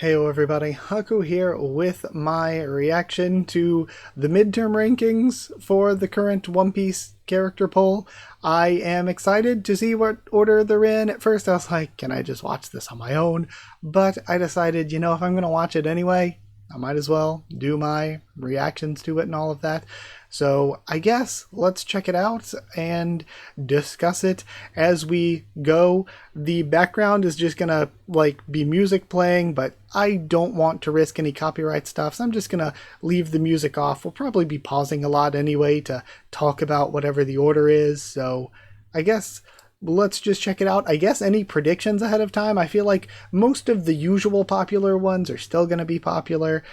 Heyo everybody, Haku here with my reaction to the midterm rankings for the current One Piece character poll. I am excited to see what order they're in. At first I was like, can I just watch this on my own? But I decided, if I'm going to watch it anyway, I might as well do my reactions to it and all of that. So I guess let's check it out and discuss it as we go. The background is just gonna be music playing, but I don't want to risk any copyright stuff, so I'm just gonna leave the music off. We'll probably be pausing a lot anyway to talk about whatever the order is, so I guess let's just check it out. I guess any predictions ahead of time? I feel like most of the usual popular ones are still going to be popular.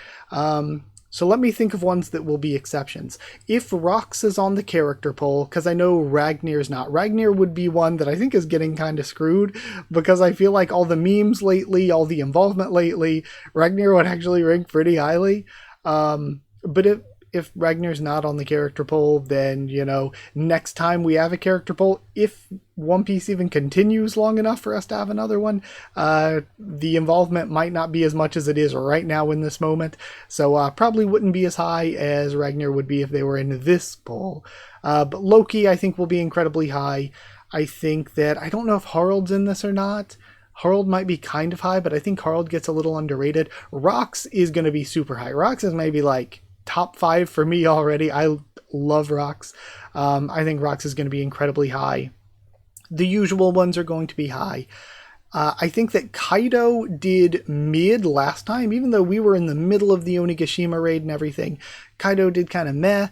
So let me think of ones that will be exceptions. If Rox is on the character poll, because I know Ragnir's not. Ragnir would be one that I think is getting kind of screwed, because I feel like all the memes lately, all the involvement lately, Ragnir would actually rank pretty highly. But if Ragnar's not on the character poll, then, next time we have a character poll, if One Piece even continues long enough for us to have another one, the involvement might not be as much as it is right now in this moment. So probably wouldn't be as high as Ragnar would be if they were in this poll. But Loki, I think, will be incredibly high. I think that, I don't know if Harald's in this or not. Harald might be kind of high, but I think Harald gets a little underrated. Rox is going to be super high. Rox is maybe top 5 for me already. I love Rox. I think Rox is going to be incredibly high. The usual ones are going to be high. I think that Kaido did mid last time, even though we were in the middle of the Onigashima raid and everything. Kaido did kind of meh.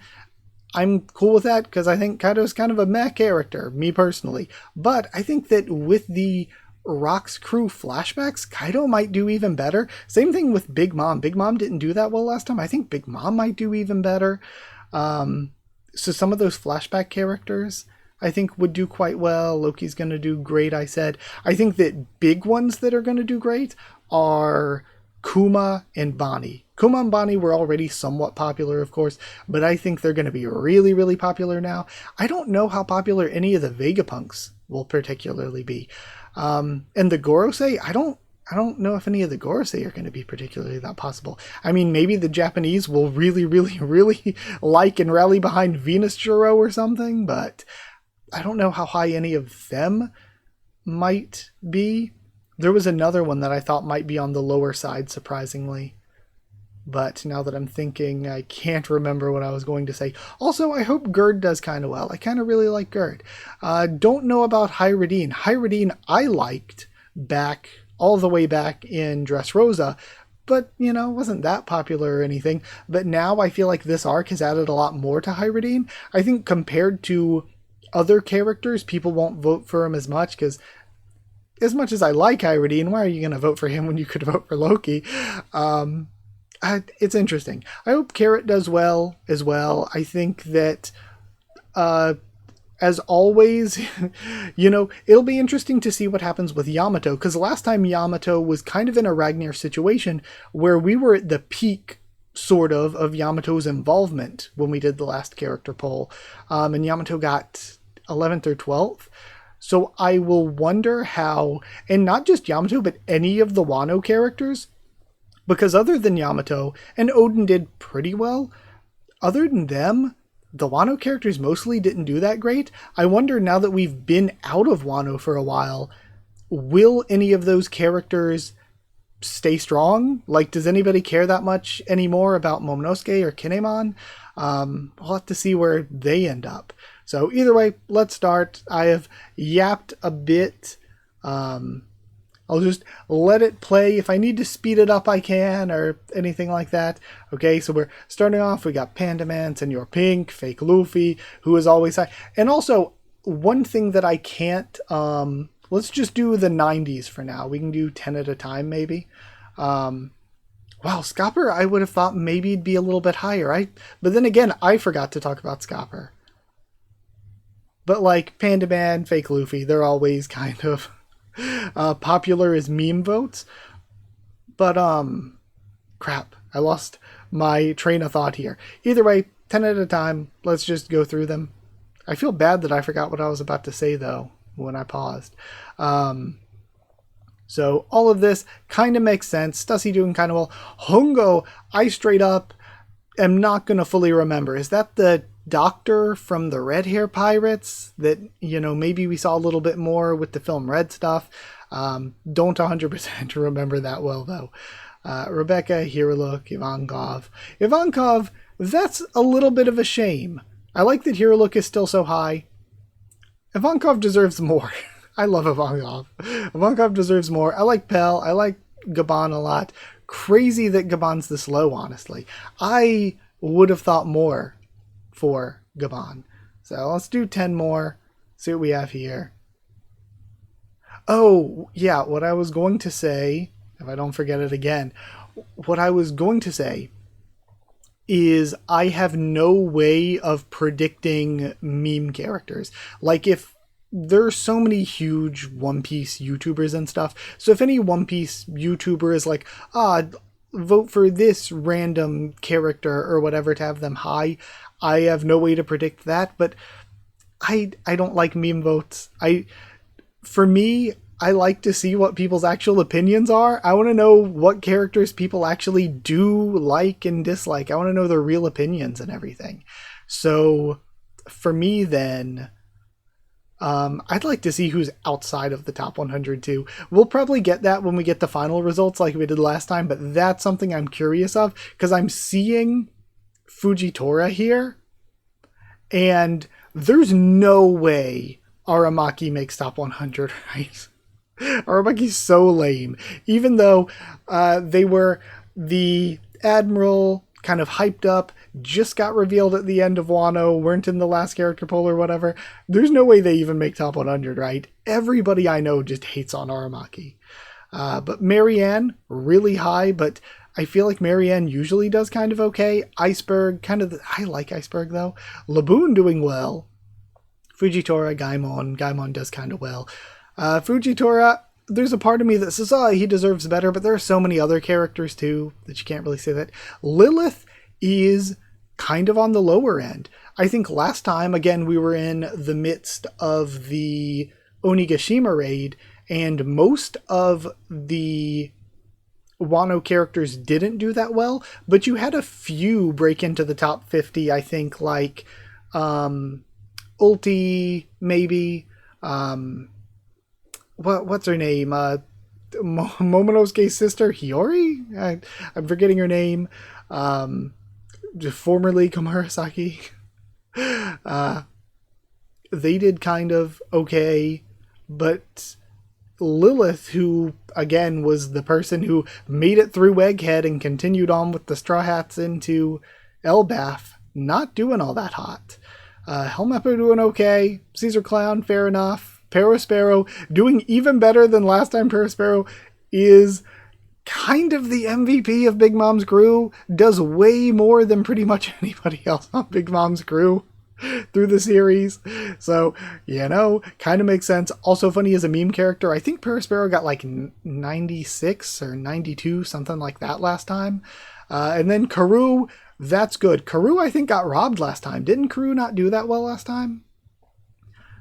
I'm cool with that because I think Kaido's kind of a meh character, me personally. But I think that with the Rox crew flashbacks, Kaido might do even better. Same thing with Big Mom. Big Mom didn't do that well last time. I think Big Mom might do even better. So some of those flashback characters I think would do quite well. Loki's going to do great, I said. I think that big ones that are going to do great are Kuma and Bonnie. Kuma and Bonnie were already somewhat popular, of course, but I think they're going to be really, really popular now. I don't know how popular any of the Vegapunks will particularly be. And the Gorosei, I don't know if any of the Gorosei are going to be particularly that possible. I mean, maybe the Japanese will really, really, really like and rally behind Venus Juro or something, but I don't know how high any of them might be. There was another one that I thought might be on the lower side, surprisingly. But now that I'm thinking, I can't remember what I was going to say. Also, I hope Gerd does kind of well. I kind of really like Gerd. Don't know about Hyradine. Hyradine I liked all the way back in Dressrosa, but, wasn't that popular or anything. But now I feel like this arc has added a lot more to Hyradine. I think compared to other characters, people won't vote for him as much, because as much as I like Hyradine, why are you going to vote for him when you could vote for Loki? It's interesting. I hope Carrot does well as well. I think that, as always, it'll be interesting to see what happens with Yamato, because last time Yamato was kind of in a Ragnar situation where we were at the peak, sort of Yamato's involvement when we did the last character poll, and Yamato got 11th or 12th. So I will wonder how, and not just Yamato, but any of the Wano characters, because other than Yamato, and Odin did pretty well, other than them, the Wano characters mostly didn't do that great. I wonder, now that we've been out of Wano for a while, will any of those characters stay strong? Does anybody care that much anymore about Momonosuke or Kinemon? We'll have to see where they end up. So either way, let's start. I have yapped a bit. I'll just let it play. If I need to speed it up, I can, or anything like that. Okay, so we're starting off. We got Panda Man, Senor Pink, Fake Luffy, who is always high. And also, one thing that I can't, let's just do the 90s for now. We can do 10 at a time, maybe. Wow, Scopper, I would have thought maybe it'd be a little bit higher. But then again, I forgot to talk about Scopper. But Panda Man, Fake Luffy, they're always kind of popular as meme votes. But, crap, I lost my train of thought here. Either way, 10 at a time, let's just go through them. I feel bad that I forgot what I was about to say, though, when I paused. So all of this kind of makes sense. Stussy doing kind of well. Hongo, I straight up am not going to fully remember. Is that the doctor from the Red Hair Pirates that, you know, maybe we saw a little bit more with the film Red stuff? Don't 100% remember that well, though. Rebecca, Hiruluk, Ivankov. Ivankov, that's a little bit of a shame. I like that Hiruluk is still so high. Ivankov deserves more. I love Ivankov. Ivankov deserves more. I like Pell. I like Gaban a lot. Crazy that Gaban's this low, honestly. I would have thought more for Gaban. So let's do 10 more. See what we have here. Oh, yeah, what I was going to say, if I don't forget it again, what I was going to say is I have no way of predicting meme characters. Like, if there's so many huge One Piece YouTubers and stuff, so if any One Piece YouTuber is like, vote for this random character or whatever to have them high, I have no way to predict that, but I don't like meme votes. For me, I like to see what people's actual opinions are. I want to know what characters people actually do like and dislike. I want to know their real opinions and everything. So for me then, I'd like to see who's outside of the top 100 too. We'll probably get that when we get the final results like we did last time, but that's something I'm curious of because I'm seeing Fujitora here and there's no way Aramaki makes top 100, right? Aramaki's so lame. Even though they were the Admiral, kind of hyped up, just got revealed at the end of Wano, weren't in the last character poll or whatever, there's no way they even make top 100, right? Everybody I know just hates on Aramaki. But Marianne, really high, but I feel like Marianne usually does kind of okay. Iceberg, I like Iceberg though. Laboon doing well. Fujitora, Gaimon does kind of well. Fujitora, there's a part of me that says, he deserves better, but there are so many other characters too that you can't really say that. Lilith is kind of on the lower end. I think last time, again, we were in the midst of the Onigashima raid, and most of the Wano characters didn't do that well, but you had a few break into the top 50, I think, like Ulti, maybe. What's her name? Momonosuke's sister, Hiyori? I'm forgetting her name. Formerly Komurasaki. They did kind of okay, but Lilith, who, again, was the person who made it through Egghead and continued on with the Straw Hats into Elbaf, not doing all that hot. Helmepper doing okay. Caesar Clown, fair enough. Perospero doing even better than last time. Perospero is kind of the MVP of Big Mom's crew. Does way more than pretty much anybody else on Big Mom's crew through the series. So, kind of makes sense. Also funny as a meme character. I think Perospero got like 96 or 92, something like that last time. And then Karoo, that's good. Karoo, I think, got robbed last time. Didn't Karoo not do that well last time?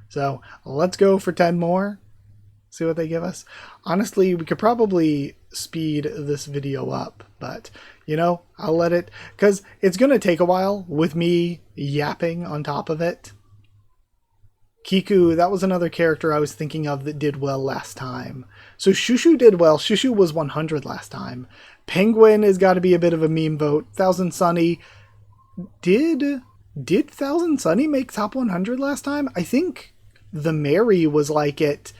So let's go for 10 more. See what they give us. Honestly, we could probably speed this video up, but I'll let it, because it's going to take a while with me yapping on top of it. Kiku, that was another character I was thinking of that did well last time. So Shushu did well. Shushu was 100 last time. Penguin has got to be a bit of a meme vote. Thousand Sunny. Did Thousand Sunny make top 100 last time? I think the Mary was like at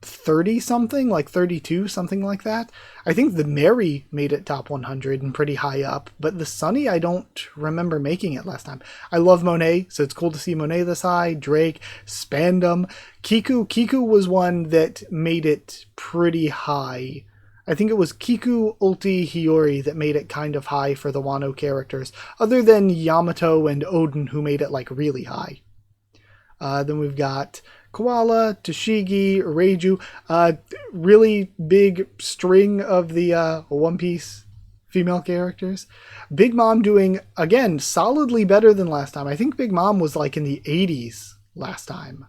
30 something, like 32, something like that. I think the Mary made it top 100 and pretty high up, but the Sunny, I don't remember making it last time. I love Monet, so it's cool to see Monet this high. Drake, Spandam. Kiku was one that made it pretty high. I think it was Kiku, Ulti, Hiyori that made it kind of high for the Wano characters, other than Yamato and Odin, who made it like really high. Then we've got Koala, Toshigi, Reiju, really big string of the One Piece female characters. Big Mom doing, again, solidly better than last time. I think Big Mom was like in the 80s last time.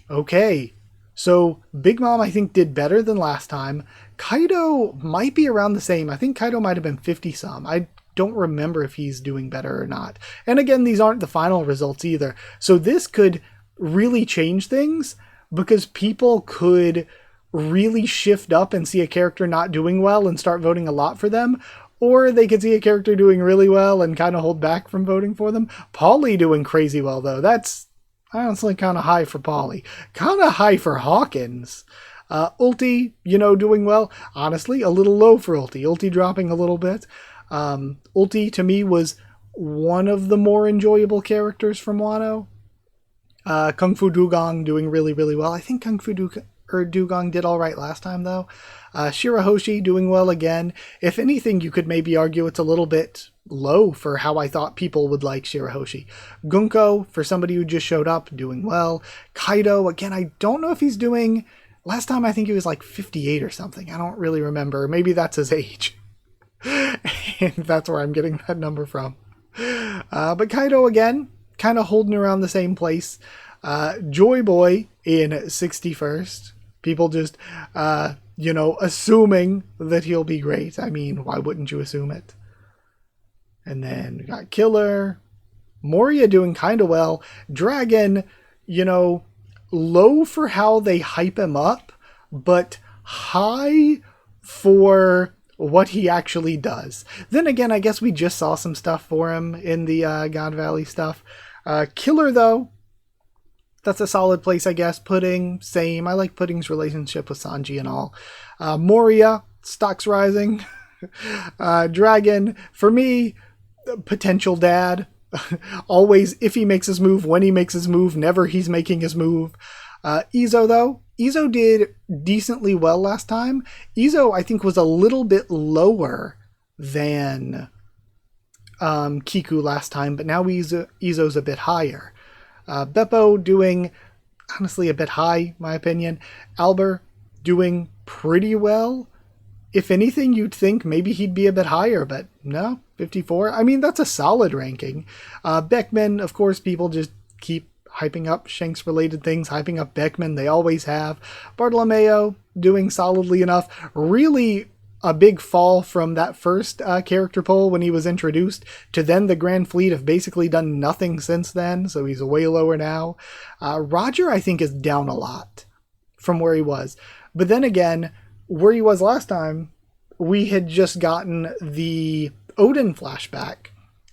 Okay, So Big Mom, I think, did better than last time. Kaido might be around the same. I think Kaido might have been 50 some. I don't remember if he's doing better or not. And again, these aren't the final results either. So this could really change things because people could really shift up and see a character not doing well and start voting a lot for them. Or they could see a character doing really well and kind of hold back from voting for them. Polly doing crazy well, though. That's honestly kind of high for Polly. Kind of high for Hawkins. Ulti, doing well. Honestly, a little low for Ulti. Ulti dropping a little bit. Ulti, to me, was one of the more enjoyable characters from Wano. Kung Fu Dugong doing really, really well. I think Kung Fu Dugong did all right last time, though. Shirahoshi doing well again. If anything, you could maybe argue it's a little bit low for how I thought people would like Shirahoshi. Gunko, for somebody who just showed up, doing well. Kaido, again, I don't know if he's doing... Last time I think he was like 58 or something. I don't really remember. Maybe that's his age. And that's where I'm getting that number from. But Kaido, again, kind of holding around the same place. Joy Boy in 61st. People just, assuming that he'll be great. I mean, why wouldn't you assume it? And then we got Killer. Moria doing kind of well. Dragon, low for how they hype him up, but high for what he actually does. Then again, I guess we just saw some stuff for him in the God Valley stuff. Killer, though, that's a solid place, I guess. Pudding, same. I like Pudding's relationship with Sanji and all. Moria, stocks rising. Dragon, for me, potential dad. Always, if he makes his move, when he makes his move, never he's making his move. Izo, though. Izo did decently well last time. Izo, I think, was a little bit lower than Kiku last time, but now Izo's a bit higher. Beppo doing, honestly, a bit high, my opinion. Albert doing pretty well. If anything, you'd think maybe he'd be a bit higher, but no, 54. I mean, that's a solid ranking. Beckman, of course, people just keep hyping up Shanks-related things, hyping up Beckman. They always have. Bartolomeo doing solidly enough. Really a big fall from that first character poll when he was introduced to then the Grand Fleet have basically done nothing since then, so he's way lower now. Roger, I think, is down a lot from where he was. But then again, where he was last time, we had just gotten the Odin flashback,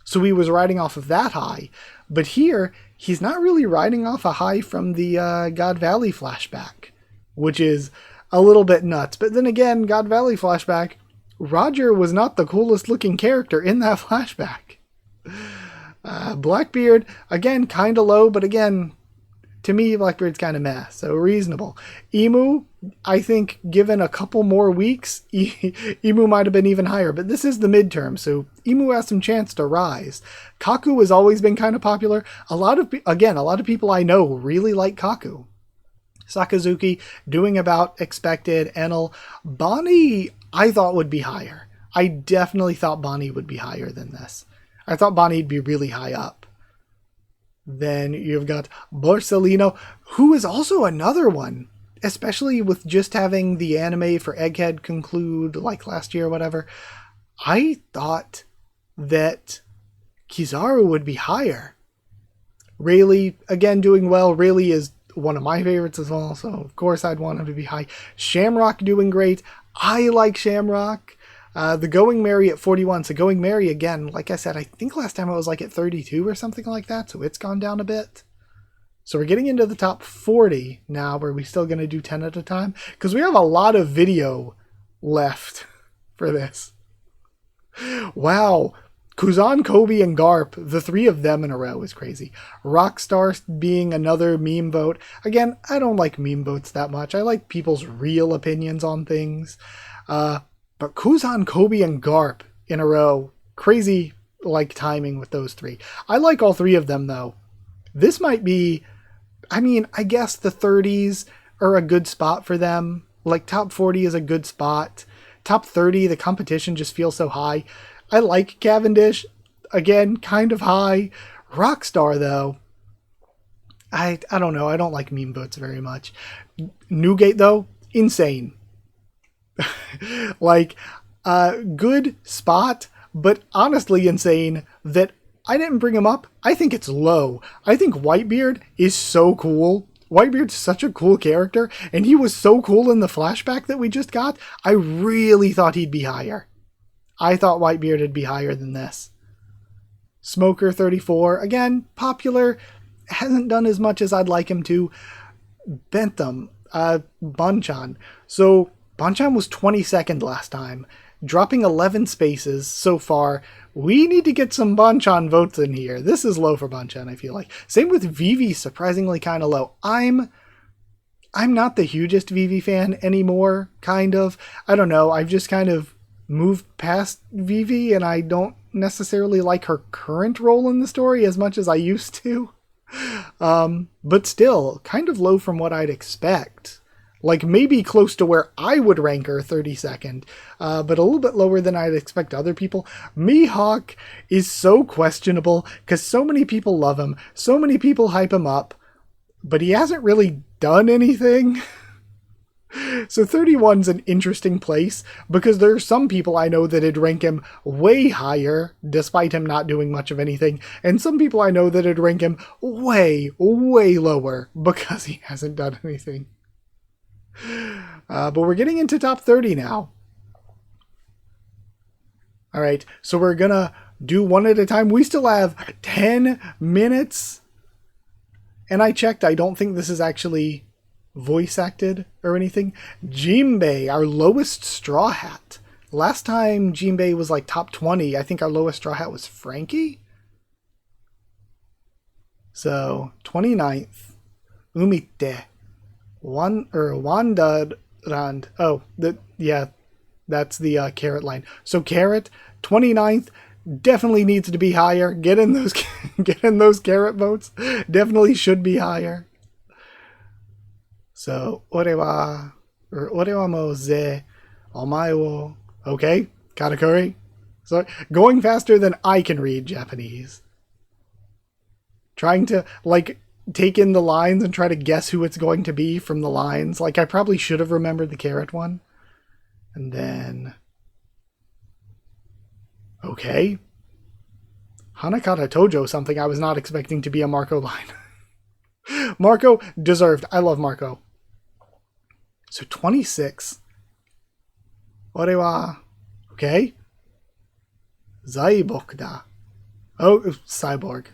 so he was riding off of that high. But here, he's not really riding off a high from the God Valley flashback, which is a little bit nuts. But then again, God Valley flashback, Roger was not the coolest looking character in that flashback. Blackbeard, again, kind of low, but again, to me, Blackbeard's kind of meh, so reasonable. Emu, I think, given a couple more weeks, Emu might have been even higher, but this is the midterm, so Emu has some chance to rise. Kaku has always been kind of popular. A lot of people I know really like Kaku. Sakazuki doing about expected. Enel. Bonnie, I thought would be higher. I definitely thought Bonnie would be higher than this. I thought Bonnie'd be really high up. Then you've got Borsellino, who is also another one, especially with just having the anime for Egghead conclude like last year or whatever. I thought that Kizaru would be higher. Rayleigh, again, doing well. Rayleigh is one of my favorites as well, so of course I'd want him to be high. Shamrock doing great. I like Shamrock. The Going Merry at 41. So Going Merry, again, like I said, I think last time it was like at 32 or something like that, so it's gone down a bit. So we're getting into the top 40 now. Are we still going to do 10 at a time? Because we have a lot of video left for this. Wow. Kuzan, Kobe, and Garp, the three of them in a row is crazy. Rockstar being another meme vote. Again, I don't like meme votes that much. I like people's real opinions on things. But Kuzan, Kobe, and Garp in a row. Crazy, timing with those three. I like all three of them, though. This might be... I mean, I guess the 30s are a good spot for them. Top 40 is a good spot. Top 30, the competition just feels so high. I like Cavendish. Again, kind of high. Rockstar, though. I don't know. I don't like meme votes very much. Newgate, though, insane. Like, good spot, but honestly insane that I didn't bring him up. I think it's low. I think Whitebeard is so cool. Whitebeard's such a cool character, and he was so cool in the flashback that we just got. I really thought he'd be higher. I thought Whitebeard would be higher than this. Smoker 34, again, popular, hasn't done as much as I'd like him to. Bentham, Bonchan. So Bonchan was 22nd last time, dropping 11 spaces so far. We need to get some Bonchan votes in here. This is low for Bonchan, I feel like. Same with Vivi, surprisingly kind of low. I'm not the hugest Vivi fan anymore, kind of. I don't know, I've just kind of moved past Vivi, and I don't necessarily like her current role in the story as much as I used to. But still, kind of low from what I'd expect. Like, maybe close to where I would rank her, 32nd, but a little bit lower than I'd expect other people. Mihawk is so questionable, because so many people love him, so many people hype him up, but he hasn't really done anything. So 31's an interesting place, because there are some people I know that'd rank him way higher, despite him not doing much of anything, and some people I know that'd rank him way, way lower, because he hasn't done anything. But we're getting into top 30 now. Alright, so we're gonna do one at a time. We still have 10 minutes. And I checked, I don't think this is actually voice acted or anything. Jinbei, our lowest Straw Hat. Last time Jinbei was like top 20, I think our lowest Straw Hat was Frankie? So, 29th. Umite. Wandarand. Oh, that's the Carrot line. So Carrot, 29th, definitely needs to be higher. Get in those Carrot votes. Definitely should be higher. So, orewa mo ze omae wo. Okay, Katakuri. So, going faster than I can read Japanese. Trying to, like, take in the lines and try to guess who it's going to be from the lines. Like, I probably should have remembered the Carrot one. And then... Okay. Hanakata Tojo, something I was not expecting to be a Marco line. Marco, deserved. I love Marco. So 26. Orewa. Okay. Zaibok da. Oh, Cyborg.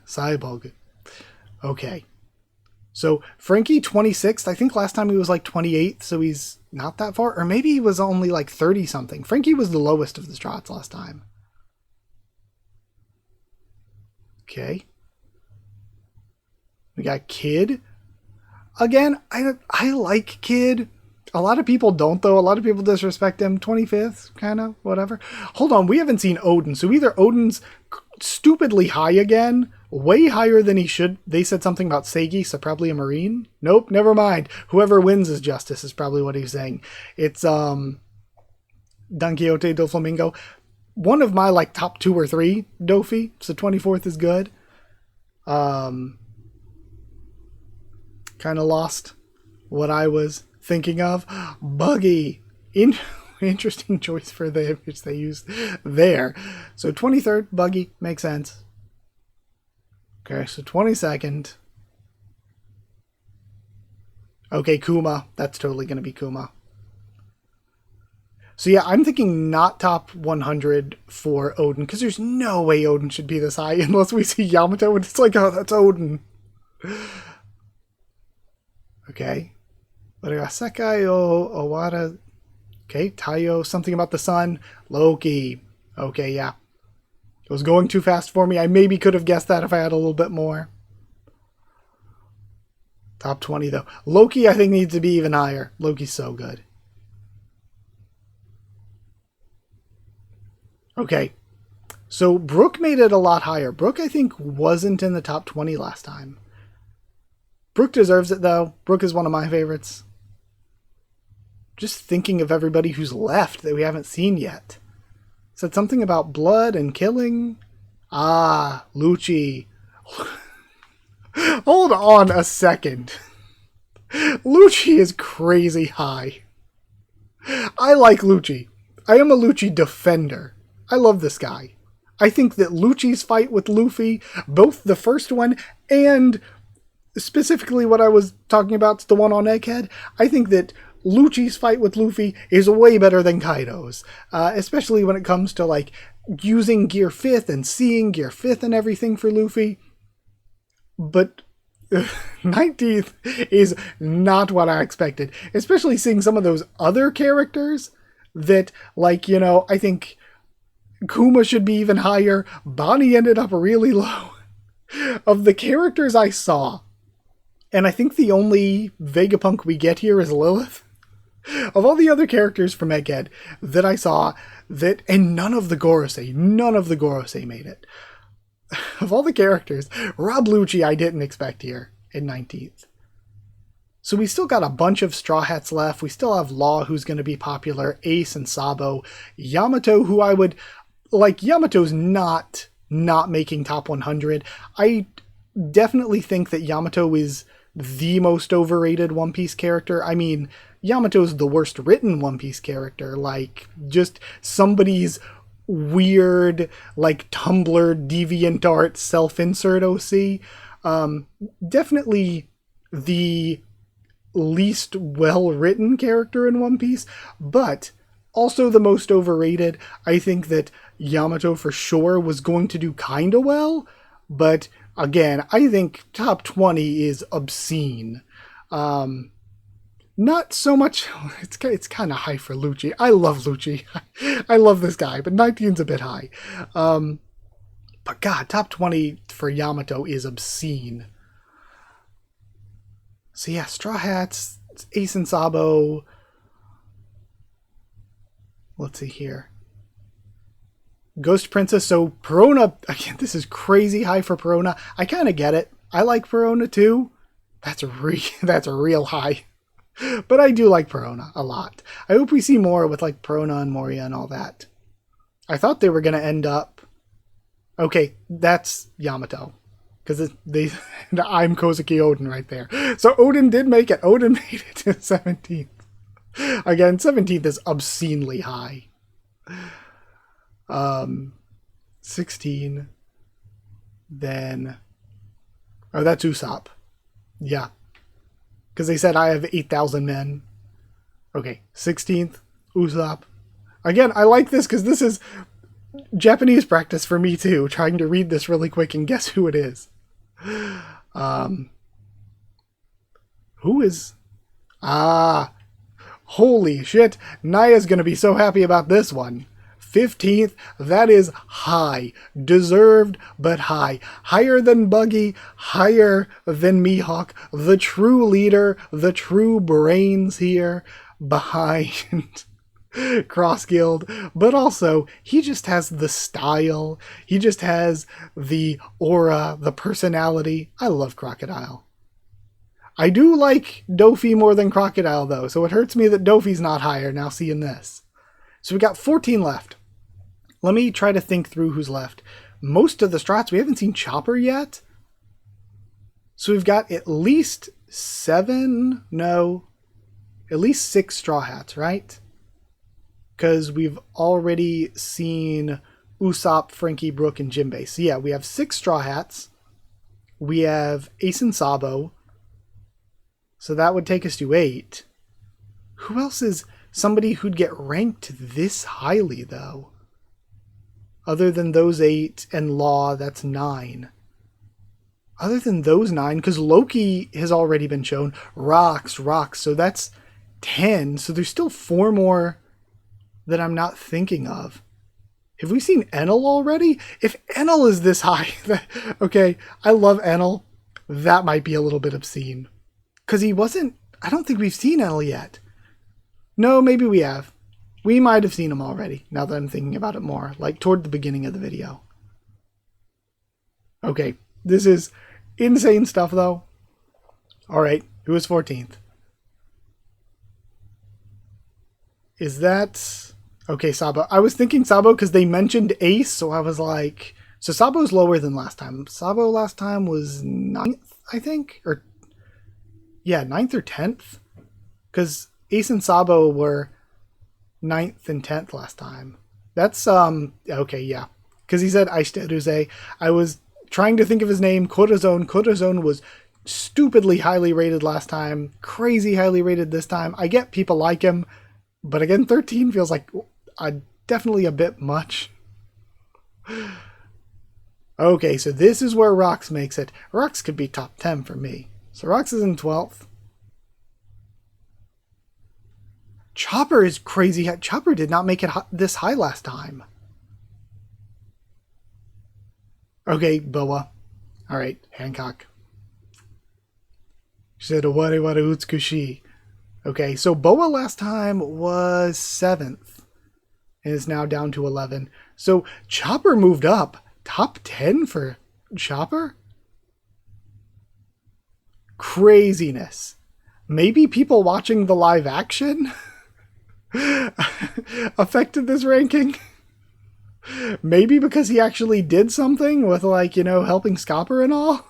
Okay. So Frankie, 26th. I think last time he was like 28th, so he's not that far. Or maybe he was only like 30-something. Frankie was the lowest of the Strats last time. Okay. We got Kid. Again, I like Kid. A lot of people don't, though. A lot of people disrespect him. 25th, kind of, whatever. Hold on, we haven't seen Odin. So either Odin's stupidly high again, way higher than he should. They said something about Seigi, so probably a Marine. Nope, never mind. Whoever wins is justice, is probably what he's saying. It's Don Quixote del Flamingo. One of my, like, top 2 or 3 Dofi, so 24th is good. Kind of lost what I was thinking of. Buggy. Interesting choice for the image they used there. So 23rd, Buggy, makes sense. Okay, so 22nd. Okay, Kuma. That's totally going to be Kuma. So yeah, I'm thinking not top 100 for Odin, because there's no way Odin should be this high unless we see Yamato and it's like, oh, that's Odin. Okay. Sekai o Owada. Okay, Taiyo, something about the sun. Loki. Okay, yeah. It was going too fast for me. I maybe could have guessed that if I had a little bit more. Top 20, though. Loki, I think, needs to be even higher. Loki's so good. Okay. So, Brooke made it a lot higher. Brooke, I think, wasn't in the top 20 last time. Brooke deserves it, though. Brooke is one of my favorites. Just thinking of everybody who's left that we haven't seen yet. Said something about blood and killing. Ah, Lucci. Hold on a second. Lucci is crazy high. I like Lucci. I am a Lucci defender. I love this guy. I think that Lucci's fight with Luffy, both the first one and specifically what I was talking about, the one on Egghead, I think that Lucci's fight with Luffy is way better than Kaido's. Especially when it comes to, like, using Gear 5th and seeing Gear 5th and everything for Luffy. But 19th is not what I expected. Especially seeing some of those other characters that, like, you know, I think Kuma should be even higher. Bonnie ended up really low. Of the characters I saw, and I think the only Vegapunk we get here is Lilith. Of all the other characters from Egghead that I saw, and none of the Gorosei made it. Of all the characters, Rob Lucci I didn't expect here in 19th. So we still got a bunch of Straw Hats left. We still have Law, who's going to be popular, Ace and Sabo, Yamato, who I would... Like, Yamato's not making top 100. I definitely think that Yamato is the most overrated One Piece character. I mean, Yamato's the worst written One Piece character. Like, just somebody's weird, like, Tumblr DeviantArt self-insert OC. Definitely the least well-written character in One Piece, but also the most overrated. I think that Yamato for sure was going to do kinda well, but again, I think top 20 is obscene. Not so much, it's kind of high for Lucci. I love Lucci. I love this guy, but 19's a bit high. But God, top 20 for Yamato is obscene. So yeah, Straw Hats, Ace and Sabo. Let's see here. Ghost Princess, so Perona, again, this is crazy high for Perona. I kind of get it. I like Perona too. That's real high. But I do like Perona a lot. I hope we see more with like Perona and Moria and all that. I thought they were going to end up... Okay, that's Yamato. Because I'm Kozuki Odin right there. So Odin did make it. Odin made it to 17th. Again, 17th is obscenely high. 16. Then... Oh, that's Usopp. Yeah. Because they said I have 8,000 men. Okay, 16th, Usopp. Again, I like this because this is Japanese practice for me too, trying to read this really quick and guess who it is. Who is... Ah, holy shit. Naya's going to be so happy about this one. 15th, that is high. Deserved, but high. Higher than Buggy, higher than Mihawk. The true leader, the true brains here behind Cross Guild. But also, he just has the style. He just has the aura, the personality. I love Crocodile. I do like Dofi more than Crocodile, though, so it hurts me that Dofi's not higher now seeing this. So we got 14 left. Let me try to think through who's left. Most of the Strats, we haven't seen Chopper yet. So we've got at least 7, no, at least 6 Straw Hats, right? Because we've already seen Usopp, Frankie, Brook, and Jinbei. So yeah, we have 6 Straw Hats. We have Ace and Sabo. So that would take us to 8. Who else is somebody who'd get ranked this highly, though? Other than those 8 and Law, that's 9. Other than those 9, because Loki has already been shown. Rocks, so that's 10. So there's still 4 more that I'm not thinking of. Have we seen Enel already? If Enel is this high, okay, I love Enel. That might be a little bit obscene. Because he wasn't... I don't think we've seen Enel yet. No, maybe we have. We might have seen him already, now that I'm thinking about it more. Like, toward the beginning of the video. Okay, this is insane stuff, though. Alright, who is 14th? Is that... Okay, Sabo. I was thinking Sabo because they mentioned Ace, so I was like, So Sabo's lower than last time. Sabo last time was 9th, I think? Or, yeah, 9th or 10th? Because Ace and Sabo were 9th and 10th last time. That's, okay, yeah. Because he said Aishiteruze. I was trying to think of his name, Corazon. Corazon was stupidly highly rated last time, crazy highly rated this time. I get people like him, but again, 13 feels like definitely a bit much. Okay, so this is where Rox makes it. Rox could be top 10 for me. So Rox is in 12th. Chopper is crazy. Chopper did not make it this high last time. Okay, Boa. Alright, Hancock. She said, Ware ware utsukushi. Okay, so Boa last time was 7th. And is now down to 11. So Chopper moved up. Top 10 for Chopper? Craziness. Maybe people watching the live action affected this ranking? Maybe because he actually did something with, like, you know, helping Scopper and all?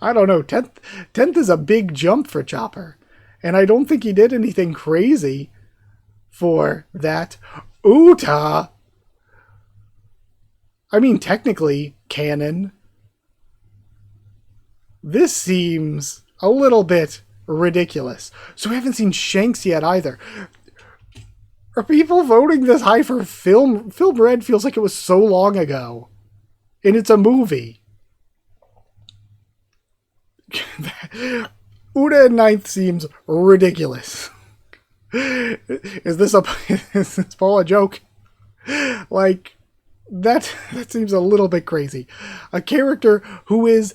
I don't know. 10th is a big jump for Chopper. And I don't think he did anything crazy for that. Uta! I mean, technically, canon. This seems a little bit ridiculous. So we haven't seen Shanks yet either. Are people voting this high for film? Film Red feels like it was so long ago. And it's a movie. Uta in 9th seems ridiculous. Is this Paul a joke? Like, that seems a little bit crazy. A character who is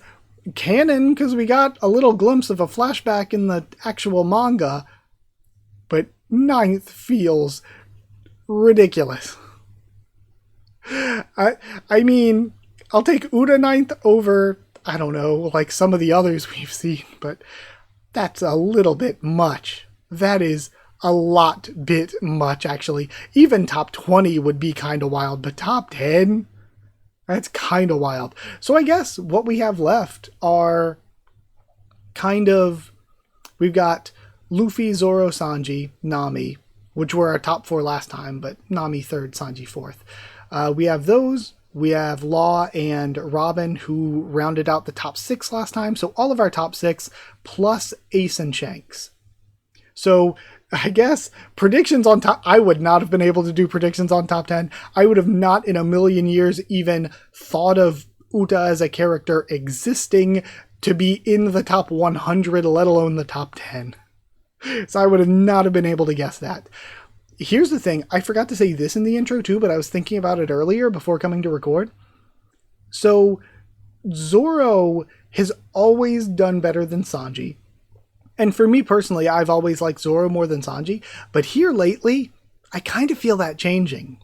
canon because we got a little glimpse of a flashback in the actual manga, but 9th feels ridiculous. I mean, I'll take Uta 9th over, I don't know, like some of the others we've seen, but that's a little bit much. That is a lot bit much, actually. Even top 20 would be kind of wild, but top 10? That's kind of wild. So I guess what we have left are kind of... We've got Luffy, Zoro, Sanji, Nami, which were our top 4 last time, but Nami 3rd, Sanji 4th. We have those. We have Law and Robin, who rounded out the top 6 last time. So all of our top 6, plus Ace and Shanks. So I guess predictions on top... I would not have been able to do predictions on top 10. I would have not in a million years even thought of Uta as a character existing to be in the top 100, let alone the top 10. So I would have not have been able to guess that. Here's the thing. I forgot to say this in the intro too, but I was thinking about it earlier before coming to record. So Zoro has always done better than Sanji. And for me personally, I've always liked Zoro more than Sanji. But here lately, I kind of feel that changing.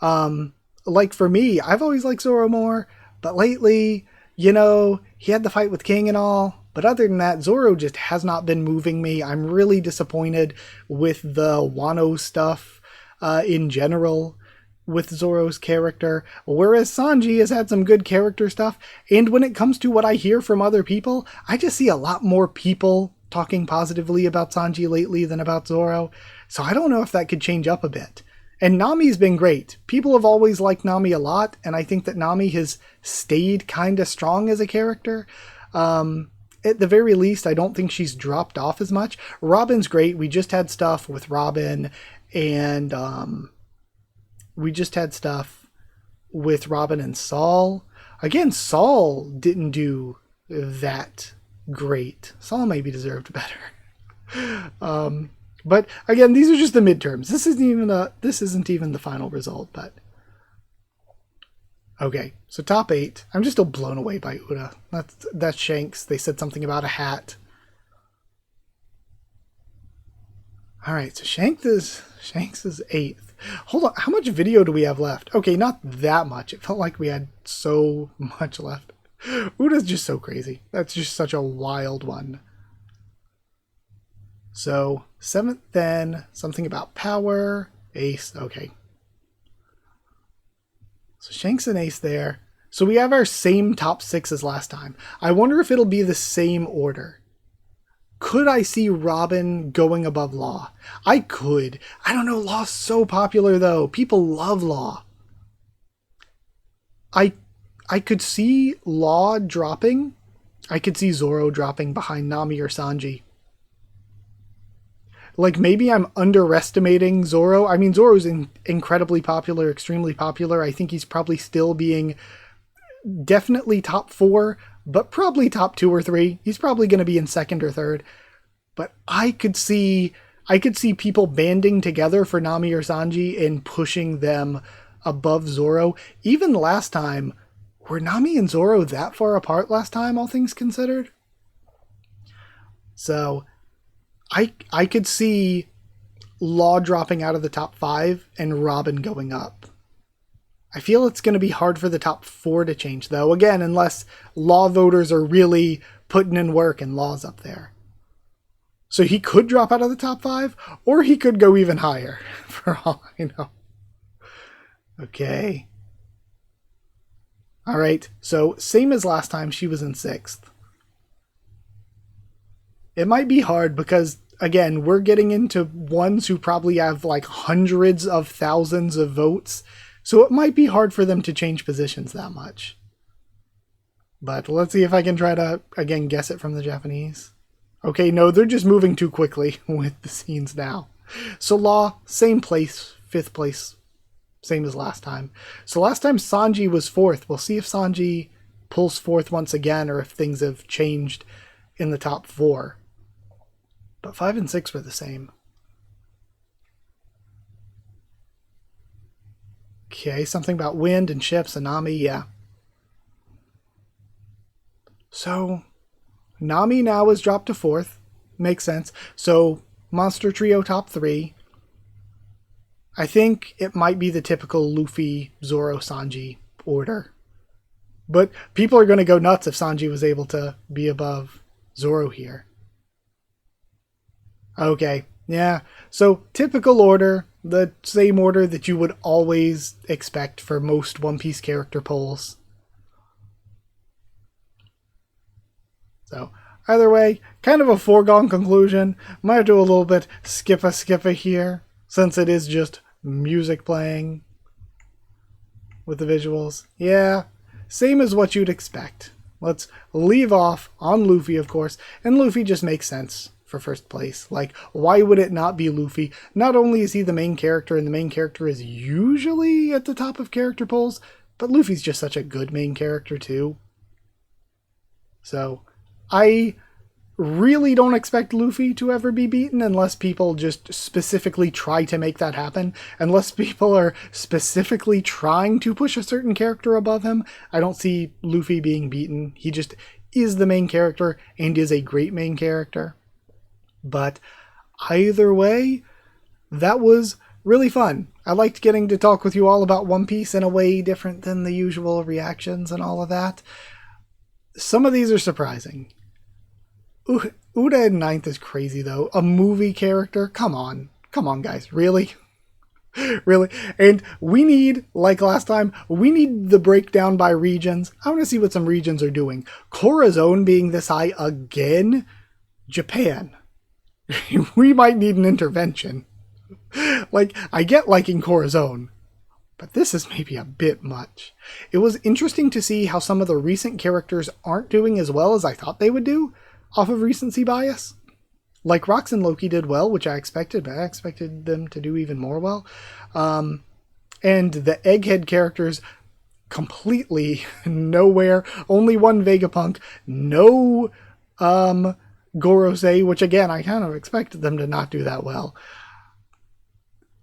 Like for me, I've always liked Zoro more. But lately, you know, he had the fight with King and all. But other than that, Zoro just has not been moving me. I'm really disappointed with the Wano stuff in general with Zoro's character. Whereas Sanji has had some good character stuff. And when it comes to what I hear from other people, I just see a lot more people talking positively about Sanji lately than about Zoro. So I don't know if that could change up a bit. And Nami's been great. People have always liked Nami a lot. And I think that Nami has stayed kind of strong as a character. At the very least, I don't think she's dropped off as much. Robin's great. We just had stuff with Robin, and we just had stuff with Robin and Saul. Again, Saul didn't do that great. Saul maybe deserved better. But again, these are just the midterms. This isn't even the final result, but okay, so top 8. I'm just still blown away by Uta. That's Shanks. They said something about a hat. Alright, so Shanks is 8th. Hold on, how much video do we have left? Okay, not that much. It felt like we had so much left. Uta's just so crazy. That's just such a wild one. So, 7th then, something about power. Ace, okay. So Shanks and Ace there. So we have our same top 6 as last time. I wonder if it'll be the same order. Could I see Robin going above Law? I could. I don't know, Law's so popular though. People love Law. I could see Law dropping. I could see Zoro dropping behind Nami or Sanji. Like, maybe I'm underestimating Zoro. I mean, Zoro's incredibly popular, extremely popular. I think he's probably still being definitely top 4, but probably top 2 or 3. He's probably going to be in 2nd or 3rd. But I could see people banding together for Nami or Sanji and pushing them above Zoro. Even last time, were Nami and Zoro that far apart last time, all things considered? So I could see Law dropping out of the top 5 and Robin going up. I feel it's going to be hard for the top 4 to change, though. Again, unless Law voters are really putting in work and Law's up there. So he could drop out of the top 5, or he could go even higher, for all I know. Okay. All right, so same as last time, she was in 6th. It might be hard because, again, we're getting into ones who probably have like hundreds of thousands of votes. So it might be hard for them to change positions that much. But let's see if I can try to, again, guess it from the Japanese. Okay, no, they're just moving too quickly with the scenes now. So Law, same place, 5th place, same as last time. So last time Sanji was 4th. We'll see if Sanji pulls 4th once again or if things have changed in the top 4. But 5 and 6 were the same. Okay, something about wind and ships and Nami, yeah. So, Nami now is dropped to 4th. Makes sense. So, Monster Trio top 3. I think it might be the typical Luffy, Zoro, Sanji order. But people are going to go nuts if Sanji was able to be above Zoro here. Okay, yeah. So, typical order. The same order that you would always expect for most One Piece character polls. So, either way, kind of a foregone conclusion. Might do a little bit skippa here, since it is just music playing with the visuals. Yeah, same as what you'd expect. Let's leave off on Luffy, of course, and Luffy just makes sense for 1st place. Like, why would it not be Luffy? Not only is he the main character, and the main character is usually at the top of character polls, but Luffy's just such a good main character too. So, I really don't expect Luffy to ever be beaten unless people just specifically try to make that happen. Unless people are specifically trying to push a certain character above him, I don't see Luffy being beaten. He just is the main character and is a great main character. But either way, that was really fun. I liked getting to talk with you all about One Piece in a way different than the usual reactions and all of that. Some of these are surprising. Uda in 9th is crazy, though. A movie character? Come on. Come on, guys. Really? Really? And we need, like last time, we need the breakdown by regions. I want to see what some regions are doing. Corazon being this high again? Japan. We might need an intervention. Like, I get liking Corazon, but this is maybe a bit much. It was interesting to see how some of the recent characters aren't doing as well as I thought they would do off of recency bias. Like, Rox and Loki did well, which I expected, but I expected them to do even more well. And the Egghead characters completely nowhere. Only one Vegapunk. No Gorosei, which again, I kind of expected them to not do that well.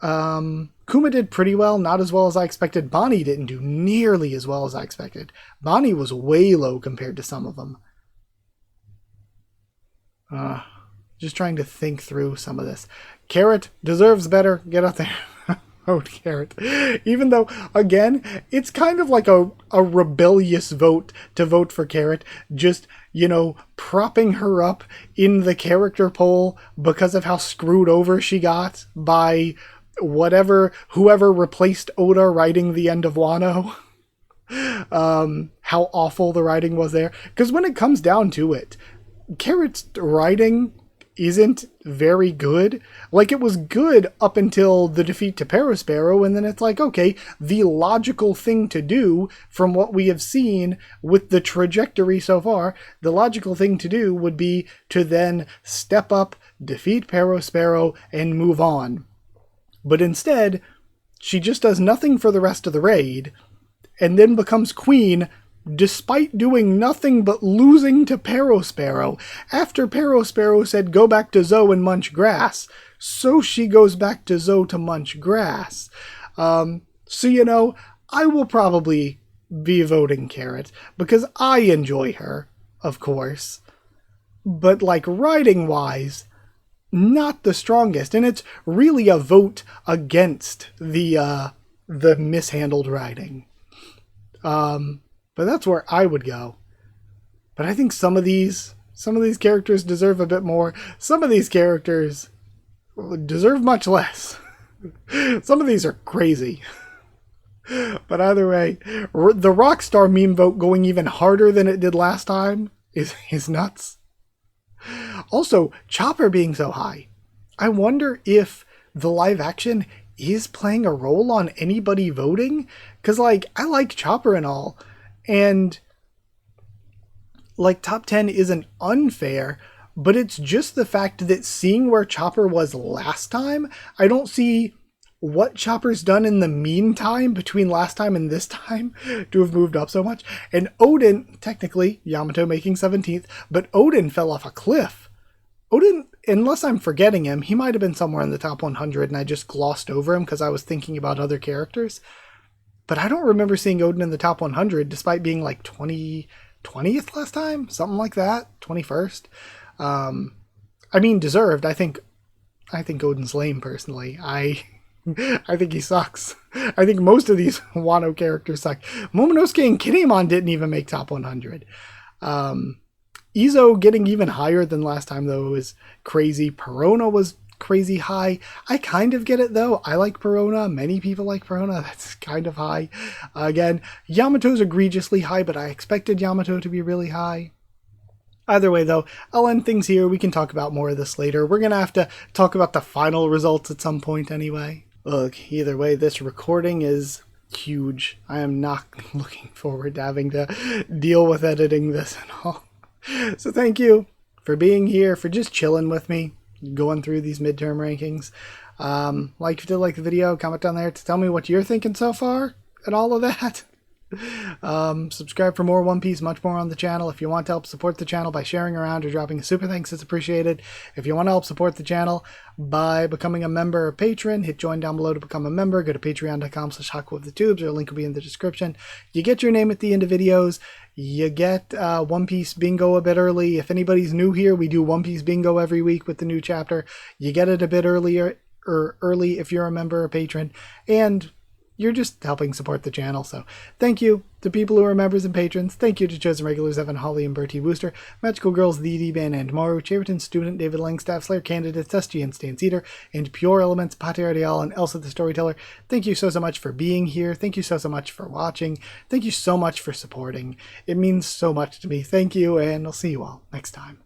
Kuma did pretty well, not as well as I expected. Bonnie didn't do nearly as well as I expected. Bonnie was way low compared to some of them. Just trying to think through some of this. Carrot deserves better. Get out there. Vote Carrot. Even though, again, it's kind of like a rebellious vote to vote for Carrot. Just, you know, propping her up in the character poll because of how screwed over she got by whoever replaced Oda writing the end of Wano. how awful the writing was there. Because when it comes down to it, Carrot's writing isn't very good. Like, it was good up until the defeat to Parasparrow, and then it's like, okay, the logical thing to do from what we have seen with the trajectory so far, the logical thing to do would be to then step up, defeat Parasparrow, and move on. But instead, she just does nothing for the rest of the raid, and then becomes queen despite doing nothing but losing to Parasparrow. After Parasparrow said go back to Zoe and munch grass, so she goes back to Zoe to munch grass. So, you know, I will probably be voting Carrot, because I enjoy her, of course. But, like, writing-wise, not the strongest. And it's really a vote against the mishandled writing. But that's where I would go. But I think some of these characters deserve a bit more. Some of these characters deserve much less. Some of these are crazy. But either way, the Rockstar meme vote going even harder than it did last time is nuts. Also, Chopper being so high. I wonder if the live action is playing a role on anybody voting. Because, like, I like Chopper and all. And, like, top 10 isn't unfair, but it's just the fact that seeing where Chopper was last time, I don't see what Chopper's done in the meantime between last time and this time to have moved up so much. And Odin, technically, Yamato making 17th, but Odin fell off a cliff. Odin, unless I'm forgetting him, he might have been somewhere in the top 100 and I just glossed over him because I was thinking about other characters. But I don't remember seeing Odin in the top 100, despite being like 20th last time? Something like that? 21st? I mean, deserved. I think Odin's lame, personally. I think he sucks. I think most of these Wano characters suck. Momonosuke and Kinemon didn't even make top 100. Izo getting even higher than last time, though, is crazy. Perona was crazy high. I kind of get it, though. I like Perona. Many people like Perona. That's kind of high. Again, Yamato's egregiously high, but I expected Yamato to be really high. Either way, though, I'll end things here. We can talk about more of this later. We're going to have to talk about the final results at some point anyway. Look, either way, this recording is huge. I am not looking forward to having to deal with editing this and all. So thank you for being here, for just chilling with me, going through these midterm rankings. Like if you did like the video, comment down there to tell me what you're thinking so far and all of that. Subscribe for more One Piece, much more on the channel. If you want to help support the channel by sharing around or dropping a super thanks, it's appreciated. If you want to help support the channel by becoming a member or patron, hit join down below to become a member. Go to patreon.com/Haku of the Tubes, or a link will be in the description. You get your name at the end of videos. You get One Piece bingo a bit early. If anybody's new here, we do One Piece bingo every week with the new chapter. You get it a bit earlier or early if you're a member or patron, and you're just helping support the channel. So thank you to people who are members and patrons. Thank you to chosen regulars Evan, Holly, and Bertie Wooster, Magical Girls, The D-Ban, and Maru, Chaverton Student, David Langstaff, Slayer Candidates, SG, and Stan Cedar, and Pure Elements, Pate Ardial, and Elsa the Storyteller. Thank you so much for being here. Thank you so much for watching. Thank you so much for supporting. It means so much to me. Thank you, and I'll see you all next time.